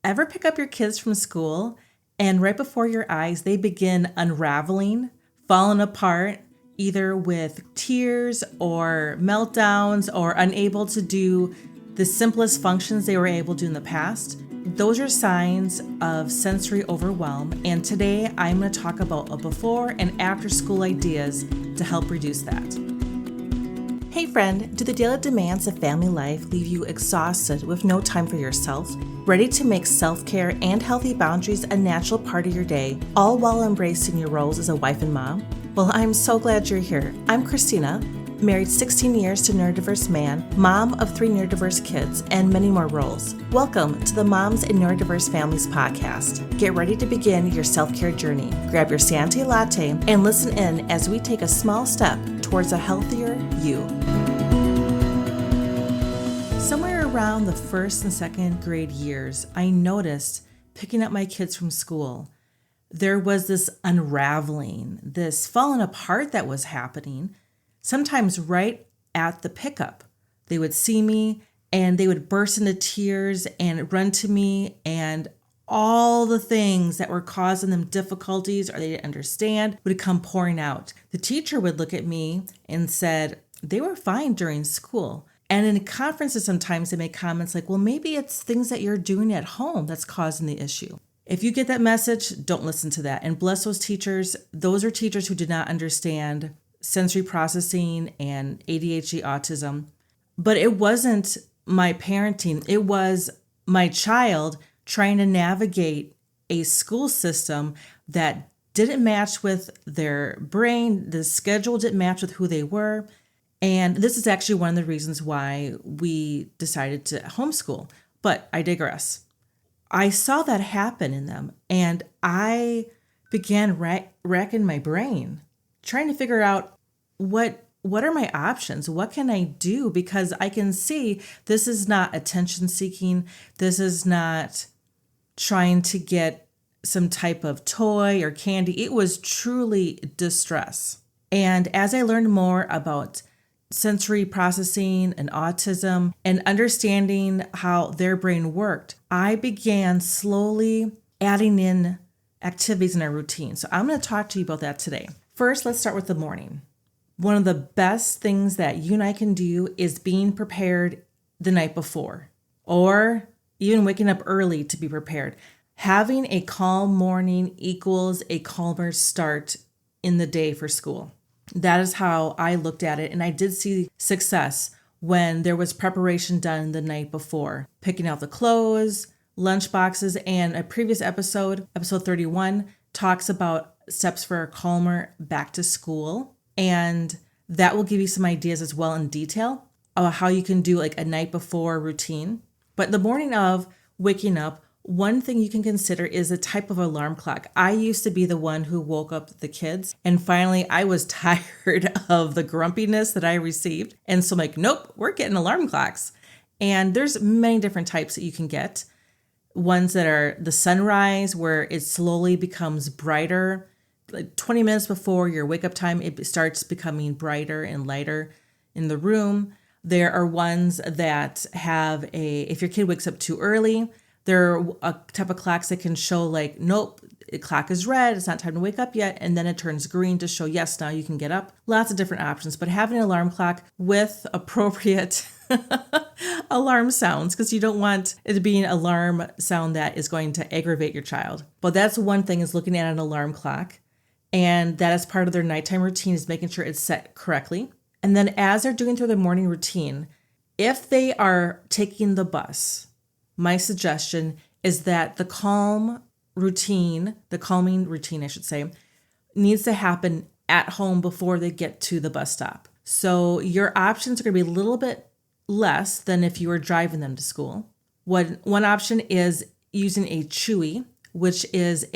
Ever pick up your kids from school and right before your eyes, they begin unraveling, falling apart, either with tears or meltdowns or unable to do the simplest functions they were able to do in the past? Those are signs of sensory overwhelm. And today I'm going to talk about a before and after school ideas to help reduce that. Hey friend, do the daily demands of family life leave you exhausted with no time for yourself? Ready to make self-care and healthy boundaries a natural part of your day, all while embracing your roles as a wife and mom? Well, I'm so glad you're here. I'm Christina, married 16 years to a neurodiverse man, mom of 3 neurodiverse kids, and many more roles. Welcome to the Moms in Neurodiverse Families podcast. Get ready to begin your self-care journey. Grab your Santé latte and listen in as we take a small step towards a healthier you. Somewhere around the first and second grade years, I noticed picking up my kids from school, there was this unraveling, this falling apart that was happening, sometimes right at the pickup. They would see me and they would burst into tears and run to me, and all the things that were causing them difficulties or they didn't understand would come pouring out. The teacher would look at me and said, they were fine during school. And in conferences, sometimes they make comments like, well, maybe it's things that you're doing at home that's causing the issue. If you get that message, don't listen to that. And bless those teachers. Those are teachers who did not understand sensory processing and ADHD autism. But it wasn't my parenting. It was my child trying to navigate a school system that didn't match with their brain. The schedule didn't match with who they were. And this is actually one of the reasons why we decided to homeschool. But I digress. I saw that happen in them, and I began racking my brain, trying to figure out what are my options? What can I do? Because I can see this is not attention seeking. This is not trying to get some type of toy or candy. It was truly distress. And as I learned more about sensory processing and autism and understanding how their brain worked, I began slowly adding in activities in our routine. So I'm going to talk to you about that today. First, let's start with the morning. One of the best things that you and I can do is being prepared the night before, or even waking up early to be prepared. Having a calm morning equals a calmer start in the day for school. That is how I looked at it. And I did see success when there was preparation done the night before, picking out the clothes, lunch boxes, and a previous episode 31, talks about steps for a calmer back to school. And that will give you some ideas as well in detail of how you can do like a night before routine. But the morning of waking up, one thing you can consider is a type of alarm clock. I used to be the one who woke up the kids, and finally I was tired of the grumpiness that I received. And so I'm like, nope, we're getting alarm clocks. And there's many different types that you can get. Ones that are the sunrise, where it slowly becomes brighter. Like 20 minutes before your wake up time, it starts becoming brighter and lighter in the room. There are ones that have if your kid wakes up too early, there are a type of clocks that can show like, nope, the clock is red, it's not time to wake up yet. And then it turns green to show, yes, now you can get up. Lots of different options, but having an alarm clock with appropriate alarm sounds, because you don't want it to be an alarm sound that is going to aggravate your child. But that's one thing, is looking at an alarm clock. And that is part of their nighttime routine, is making sure it's set correctly. And then as they're doing through their morning routine, if they are taking the bus, my suggestion is that the calming routine, I should say, needs to happen at home before they get to the bus stop. So your options are going to be a little bit less than if you were driving them to school. One option is using a Chewy, which is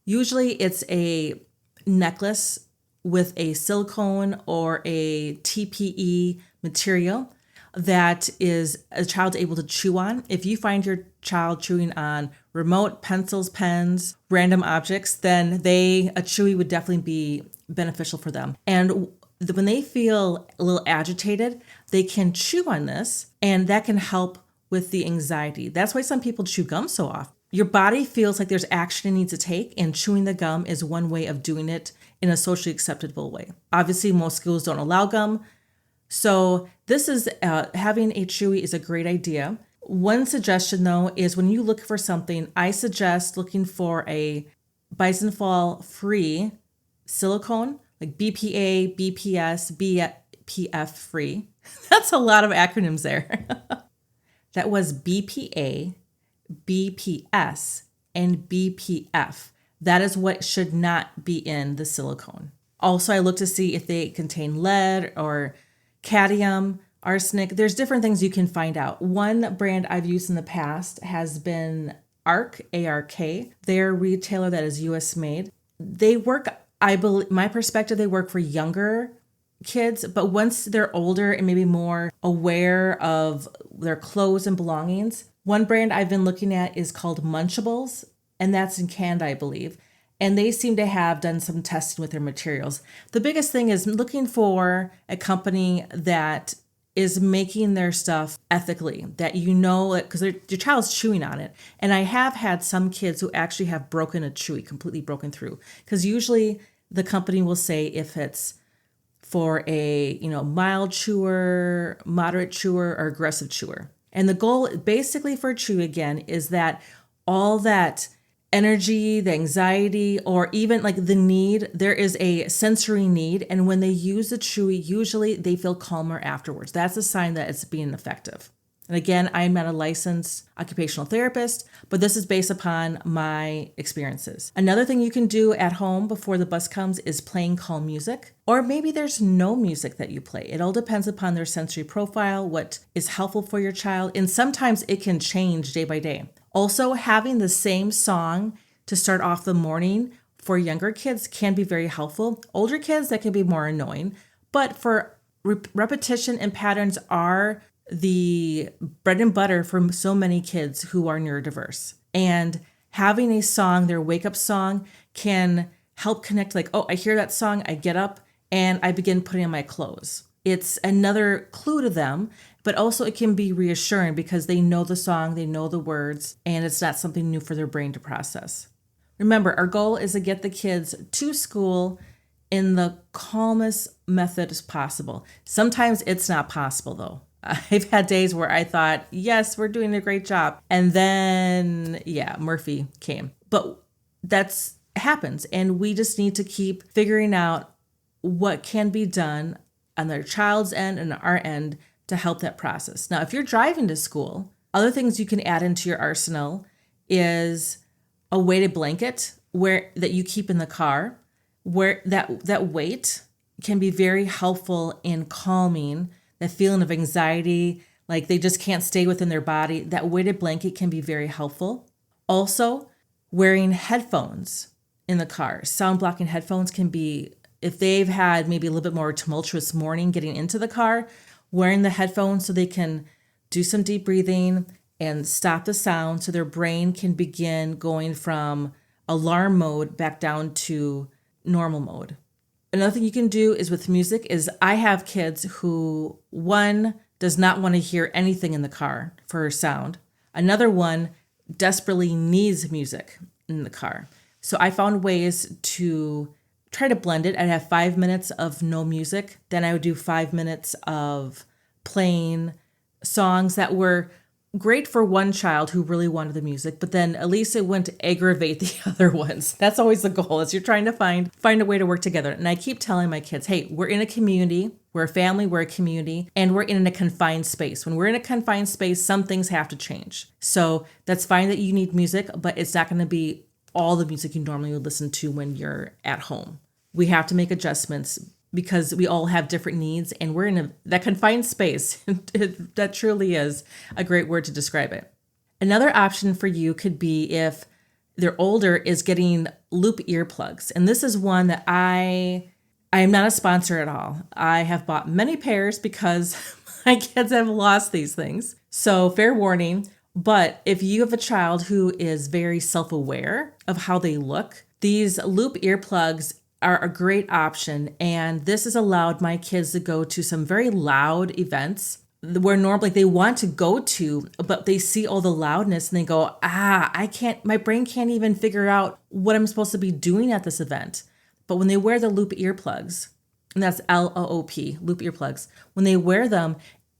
usually it's a necklace with a silicone or a TPE material that is a child able to chew on. If you find your child chewing on remote, pencils, pens, random objects, then a Chewy would definitely be beneficial for them. And when they feel a little agitated, they can chew on this, and that can help with the anxiety. That's why some people chew gum so often. Your body feels like there's action it needs to take, and chewing the gum is one way of doing it in a socially acceptable way. Obviously, most schools don't allow gum. So this is having a chewy is a great idea. One suggestion though is when you look for something, I suggest looking for a bisonfol free silicone, like BPA, BPS, BPF free. That's a lot of acronyms there. That was BPA, BPS, and BPF. That is what should not be in the silicone. Also, I look to see if they contain lead or cadmium, arsenic. There's different things you can find out. One brand I've used in the past has been ARK, A-R-K. They're a retailer that is US made. They work, I believe, my perspective, they work for younger kids, but once they're older and maybe more aware of their clothes and belongings. One brand I've been looking at is called Munchables, and that's in Canada, I believe. And they seem to have done some testing with their materials. The biggest thing is looking for a company that is making their stuff ethically, that you know, because your child's chewing on it. And I have had some kids who actually have broken a chewy, completely broken through. Because usually the company will say if it's for a mild chewer, moderate chewer, or aggressive chewer. And the goal basically for chewy again is that all that energy, the anxiety, or even like the need, there is a sensory need. And when they use the chewy, usually they feel calmer afterwards. That's a sign that it's being effective. And again, I'm not a licensed occupational therapist, but this is based upon my experiences. Another thing you can do at home before the bus comes is playing calm music, or maybe there's no music that you play. It all depends upon their sensory profile, what is helpful for your child, and sometimes it can change day by day. Also, having the same song to start off the morning for younger kids can be very helpful. Older kids, that can be more annoying, but for repetition and patterns are the bread and butter for so many kids who are neurodiverse. And having a song, their wake-up song, can help connect, like, oh, I hear that song, I get up, and I begin putting on my clothes. It's another clue to them, but also it can be reassuring because they know the song, they know the words, and it's not something new for their brain to process. Remember, our goal is to get the kids to school in the calmest method as possible. Sometimes it's not possible, though. I've had days where I thought, yes, we're doing a great job. And then, Murphy came. But that's happens. And we just need to keep figuring out what can be done on their child's end and our end to help that process. Now, if you're driving to school, other things you can add into your arsenal is a weighted blanket that you keep in the car, where that weight can be very helpful in calming that feeling of anxiety, like they just can't stay within their body. That weighted blanket can be very helpful. Also, wearing headphones in the car. Sound blocking headphones can be, if they've had maybe a little bit more tumultuous morning getting into the car, wearing the headphones so they can do some deep breathing and stop the sound so their brain can begin going from alarm mode back down to normal mode. Another thing you can do is with music is I have kids who, one does not want to hear anything in the car for sound. Another one desperately needs music in the car. So I found ways to try to blend it. I'd have 5 minutes of no music. Then I would do 5 minutes of playing songs that were great for one child who really wanted the music, but then at least it wouldn't aggravate the other ones. That's always the goal, is you're trying to find a way to work together. And I keep telling my kids, hey, we're in a community, we're a family, we're a community, and we're in a confined space. When we're in a confined space, some things have to change. So that's fine that you need music, but it's not going to be all the music you normally would listen to when you're at home. We have to make adjustments because we all have different needs, and we're in that confined space. That truly is a great word to describe it. Another option for you could be, if they're older, is getting loop earplugs. And this is one that I am not a sponsor at all. I have bought many pairs because my kids have lost these things. So fair warning. But if you have a child who is very self-aware of how they look, these loop earplugs are a great option. And this has allowed my kids to go to some very loud events. where normally they want to go to, but they see all the loudness and they go, I can't, my brain can't even figure out what I'm supposed to be doing at this event. But when they wear the loop earplugs, and that's LOOP, loop earplugs, when they wear them,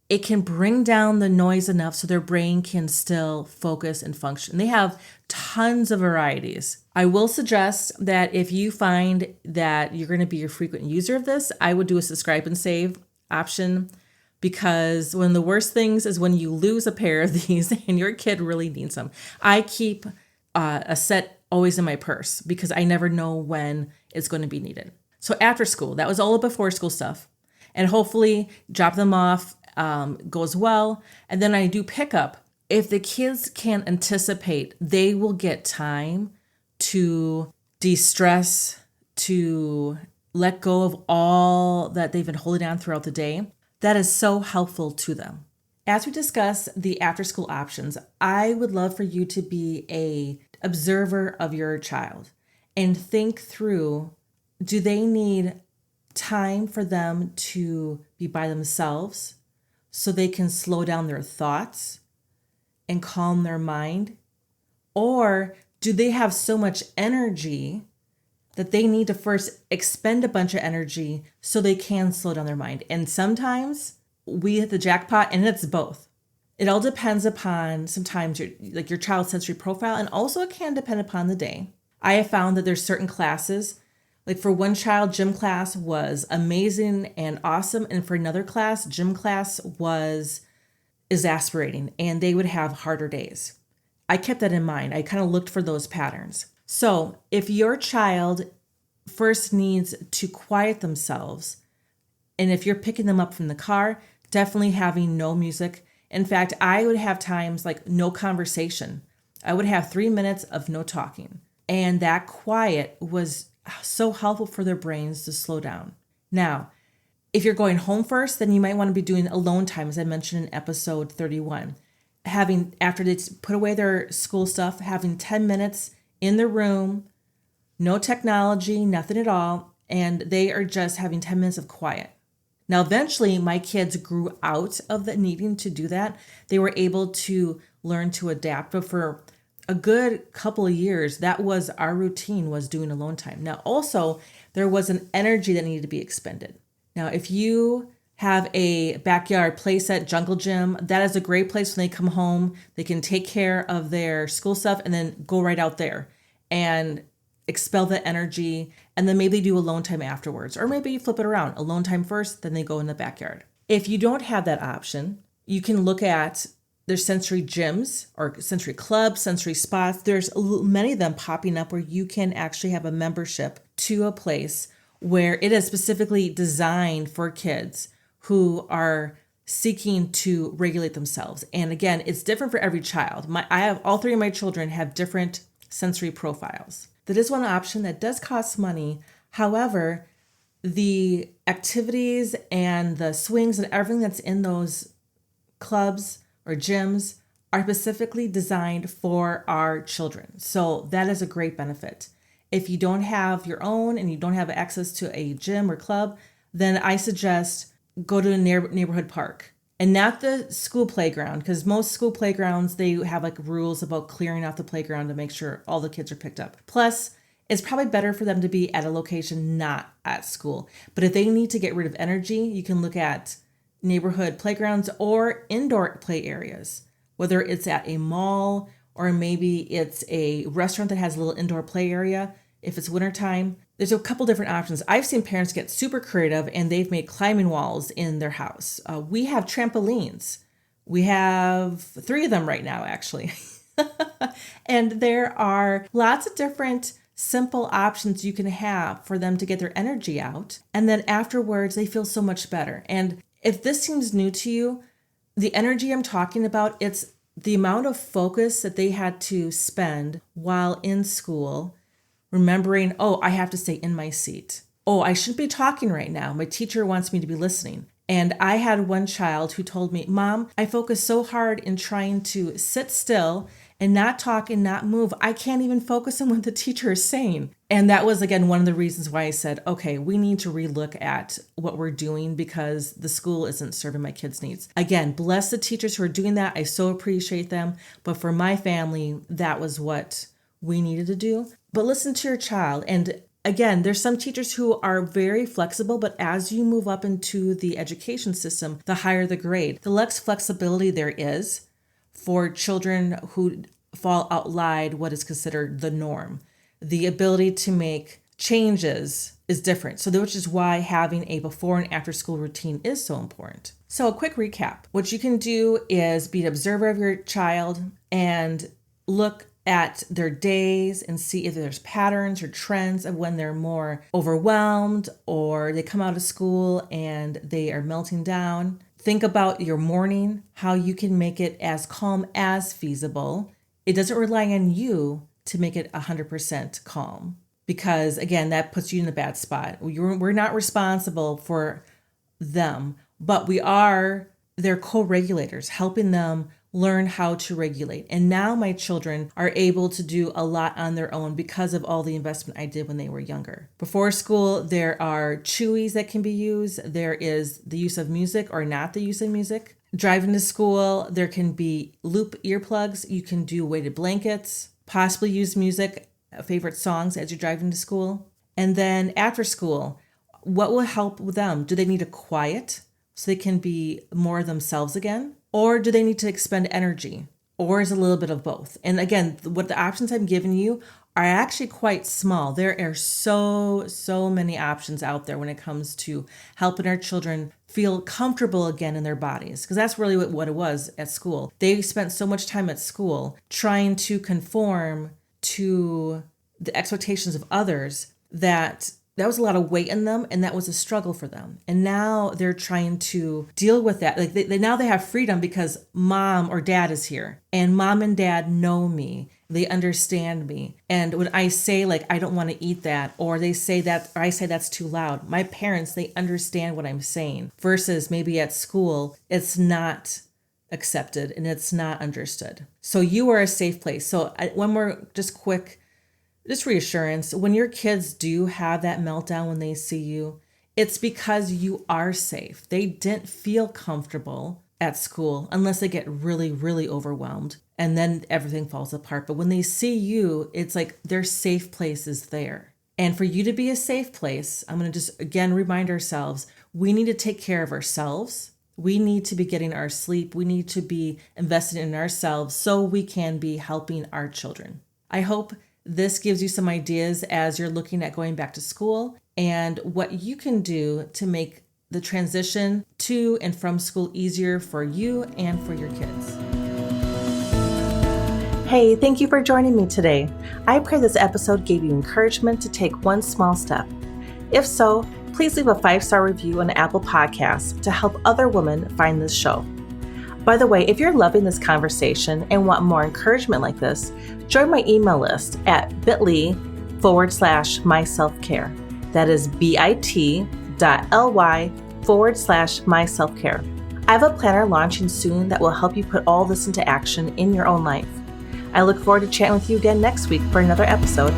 it can bring down the noise enough so their brain can still focus and function. They have tons of varieties. I will suggest that if you find that you're going to be a frequent user of this, I would do a subscribe and save option, because one of the worst things is when you lose a pair of these and your kid really needs them. I keep a set always in my purse because I never know when it's going to be needed. So after school, that was all the before school stuff. And hopefully drop them off goes well. And then I do pick up. If the kids can anticipate, they will get time to de-stress, to let go of all that they've been holding on throughout the day. That is so helpful to them. As we discuss the after school options, I would love for you to be a observer of your child and think through, do they need time for them to be by themselves so they can slow down their thoughts and calm their mind? Or do they have so much energy that they need to first expend a bunch of energy so they can slow down their mind? And sometimes we hit the jackpot and it's both. It all depends upon sometimes your child's sensory profile, and also it can depend upon the day. I have found that there's certain classes, like for one child, gym class was amazing and awesome. And for another class, gym class was exasperating and they would have harder days. I kept that in mind. I kind of looked for those patterns. So if your child first needs to quiet themselves, and if you're picking them up from the car, definitely having no music. In fact, I would have times like no conversation. I would have 3 minutes of no talking. And that quiet was so helpful for their brains to slow down. Now, if you're going home first, then you might want to be doing alone time, as I mentioned in episode 31. Having, after they put away their school stuff, having 10 minutes in the room, no technology, nothing at all, and they are just having 10 minutes of quiet. Now, eventually, my kids grew out of the needing to do that. They were able to learn to adapt, but for a good couple of years, that was our routine, was doing alone time. Now, also, there was an energy that needed to be expended. Now, if you have a backyard playset, jungle gym, that is a great place when they come home. They can take care of their school stuff and then go right out there and expel the energy, and then maybe do alone time afterwards. Or maybe you flip it around, alone time first, then they go in the backyard. If you don't have that option, you can look at there's sensory gyms or sensory clubs, sensory spots. There's many of them popping up where you can actually have a membership to a place where it is specifically designed for kids who are seeking to regulate themselves. And again, it's different for every child. I have all three of my children have different sensory profiles. That is one option that does cost money. However, the activities and the swings and everything that's in those clubs or gyms are specifically designed for our children. So that is a great benefit. If you don't have your own and you don't have access to a gym or club, then I suggest go to a neighborhood park and not the school playground, because most school playgrounds, they have like rules about clearing out the playground to make sure all the kids are picked up. Plus, it's probably better for them to be at a location not at school. But if they need to get rid of energy, you can look at neighborhood playgrounds or indoor play areas, whether it's at a mall or maybe it's a restaurant that has a little indoor play area. If it's wintertime, there's a couple different options. I've seen parents get super creative and they've made climbing walls in their house. We have trampolines. We have 3 of them right now, actually. And there are lots of different simple options you can have for them to get their energy out. And then afterwards, they feel so much better. And if this seems new to you, the energy I'm talking about, it's the amount of focus that they had to spend while in school, remembering, oh, I have to stay in my seat. Oh, I shouldn't be talking right now. My teacher wants me to be listening. And I had one child who told me, Mom, I focus so hard in trying to sit still and not talk and not move. I can't even focus on what the teacher is saying. And that was, again, one of the reasons why I said, okay, we need to relook at what we're doing because the school isn't serving my kids' needs. Again, bless the teachers who are doing that. I so appreciate them. But for my family, that was what we needed to do. But listen to your child. And again, there's some teachers who are very flexible, but as you move up into the education system, the higher the grade, the less flexibility there is for children who fall outside what is considered the norm. The ability to make changes is different. So which is why having a before and after school routine is so important. So a quick recap. What you can do is be an observer of your child and look at their days and see if there's patterns or trends of when they're more overwhelmed or they come out of school and they are melting down. Think about your morning, how you can make it as calm as feasible. It doesn't rely on you to make it 100% calm because, again, that puts you in a bad spot. We're not responsible for them, but we are their co-regulators, helping them learn how to regulate. And now my children are able to do a lot on their own because of all the investment I did when they were younger. Before school, there are chewies that can be used. There is the use of music or not the use of music. Driving to school, there can be loop earplugs. You can do weighted blankets, possibly use music, favorite songs as you're driving to school. And then after school, what will help with them? Do they need a quiet so they can be more themselves again? Or do they need to expend energy? Or is it a little bit of both? And again, what the options I'm giving you are actually quite small. There are so many options out there when it comes to helping our children feel comfortable again in their bodies. Because that's really what it was at school. They spent so much time at school trying to conform to the expectations of others that was a lot of weight in them, and that was a struggle for them. And now they're trying to deal with that. Like now they have freedom because mom or dad is here, and mom and dad know me. They understand me. And when I say like, I don't want to eat that, or they say that, or I say that's too loud, my parents, they understand what I'm saying versus maybe at school, it's not accepted and it's not understood. So you are a safe place. So one more just quick reassurance, when your kids do have that meltdown when they see you, it's because you are safe. They didn't feel comfortable at school unless they get really, really overwhelmed and then everything falls apart. But when they see you, it's like their safe place is there. And for you to be a safe place, I'm going to just again remind ourselves, we need to take care of ourselves. We need to be getting our sleep. We need to be invested in ourselves so we can be helping our children. I hope this gives you some ideas as you're looking at going back to school and what you can do to make the transition to and from school easier for you and for your kids. Hey, thank you for joining me today. I pray this episode gave you encouragement to take one small step. If so, please leave a 5-star review on Apple Podcasts to help other women find this show. By the way, if you're loving this conversation and want more encouragement like this, join my email list at bit.ly/myselfcare. That is bit.ly/myselfcare. I have a planner launching soon that will help you put all this into action in your own life. I look forward to chatting with you again next week for another episode.